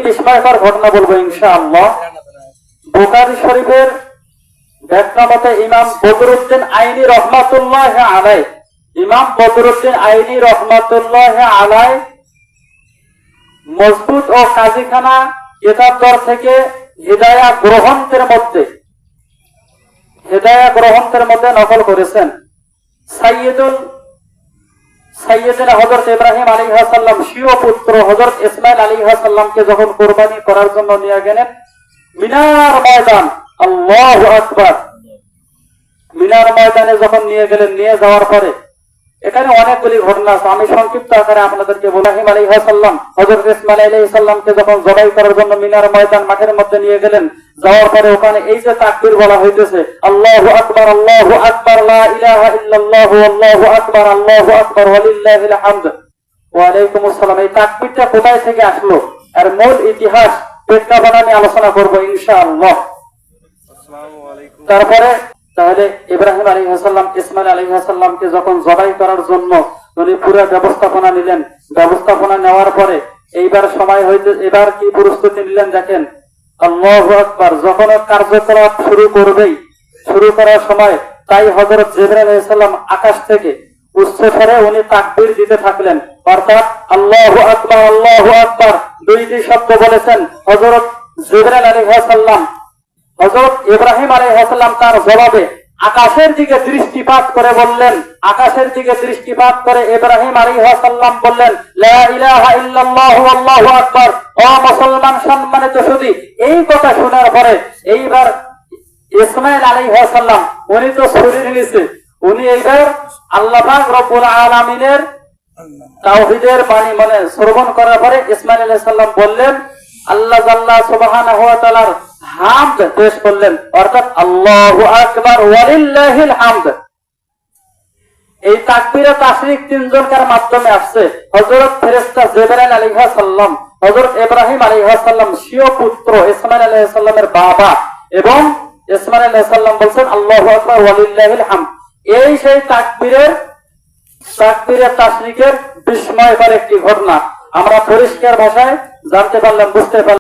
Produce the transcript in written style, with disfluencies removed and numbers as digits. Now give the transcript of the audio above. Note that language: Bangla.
বিস্ময়কর ঘটনা বলবো ইনশাআল্লাহ। বুখারী শরীফের ব্যাখ্যা মতে ইমাম বদরুদ্দিন আইনি রহমাতুল্লাহ আলাইহি, ইমাম বদরুদ্দিন আইনি রহমাতুল্লাহ আলাইহি মজবুত ও কাজীখানা কিতাবদর থেকে হিদায়া গ্রহণের মধ্যে নকল করেছেন। সাইয়্যিদুনা হযরত ইব্রাহিম আলাইহিস সালাম স্বীয় পুত্র হযরত ইসমাঈল আলাইহিস সালামকে যখন কুরবানি করার জন্য নিয়ে গেলেন মিনার ময়দান, আল্লাহু আকবার, মিনার ময়দানে যখন নিয়ে গেলেন, নিয়ে যাওয়ার পরে এখানে অনেকগুলি ঘটনা আছে, আমি সংক্ষিপ্ত আকারে আপনাদেরকে বলি। ইব্রাহিম আলাইহিস সালাম হযরত ইসমাঈল আলাইহিস সালামকে যখন জবাই করার জন্য মিনার ময়দান মাঠের মধ্যে নিয়ে গেলেন, যাওয়ার পরে ওখানে এই যে তাকবীর বলা হইতেছে আল্লাহু আকবার লা ইলাহা ইল্লাল্লাহু আল্লাহু আকবার ওয়ালিল্লাহিল হামদ ওয়া আলাইকুমুস সালাম, এই তাকবীরটা কোথায় থেকে আসলো আর মূল ইতিহাস প্রেক্ষাপট নিয়ে আলোচনা করব ইনশাআল্লাহ। তারপরে তাহলে ইব্রাহিম আলাইহিস সালাম ইসমাঈল আলাইহিস সালামকে যখন জবাই করার জন্য উনি পুরো ব্যবস্থাপনা নিলেন, ব্যবস্থাপনা নেওয়ার পরে এইবার সময় হইতে এবার কি প্রস্তুতি নিলেন দেখেন, আল্লাহু আকবার, যখন কার্যকলাপ শুরু করার সময় তাই হযরত জিবরাইল আলাইহিস সালাম আকাশ থেকে উচ্চ স্বরে উনি তাকবীর দিতে থাকলেন, অর্থাৎ আল্লাহু আকবার দুইটি শব্দ বলেছেন। হযরত জিবরাইল আলাইহিস সালাম হযরত ইব্রাহিম আলাইহিস সালাম তার জবাবে আকাশের দিকে দৃষ্টিপাত করে বললেন, আকাশের দিকে দৃষ্টিপাত করে ইব্রাহিম আলাইহিস সালাম বললেন লা ইলাহা ইল্লাল্লাহু আল্লাহু আকবার। ও মুসলমান সম্মানিত সুধী, এই কথা শোনার পরে এইবার ইসমাঈল আলাইহিস সালাম উনি তো শরীর নিছে, উনি এইবার আল্লাহ পাক রব্বুল আলামিনের তাওহীদের বাণী মানে শ্রবণ করার পরে ইসমাঈল আলাইহিস সালাম বললেন, আল্লাহ জাল্লা সুবহানাহু ওয়া তাআলার হামদ পেশ করলেন, অর্থাৎ আল্লাহু আকবার ওয়ালিল্লাহিল হামদ। এই তাকবীরে তাশরিক তিনজনকার মাধ্যমে আসছে, হযরত ফেরেশতা জিবরাইল আলাইহিস সালাম, হযরত ইব্রাহিম আলাইহিস সালাম স্বীয় পুত্র ইসমাঈল আলাইহিস সালামের বাবা, এবং ইসমাঈল আলাইহিস সালাম বলছেন আল্লাহু আকবার ওয়ালিল্লাহিল হামদ। এই সেই তাকবীরে তাশরিকের বিস্ময়কর একটি ঘটনা আমরা পরিষ্কার ভাষায় জানতে পারলাম, বুঝতে পারলাম।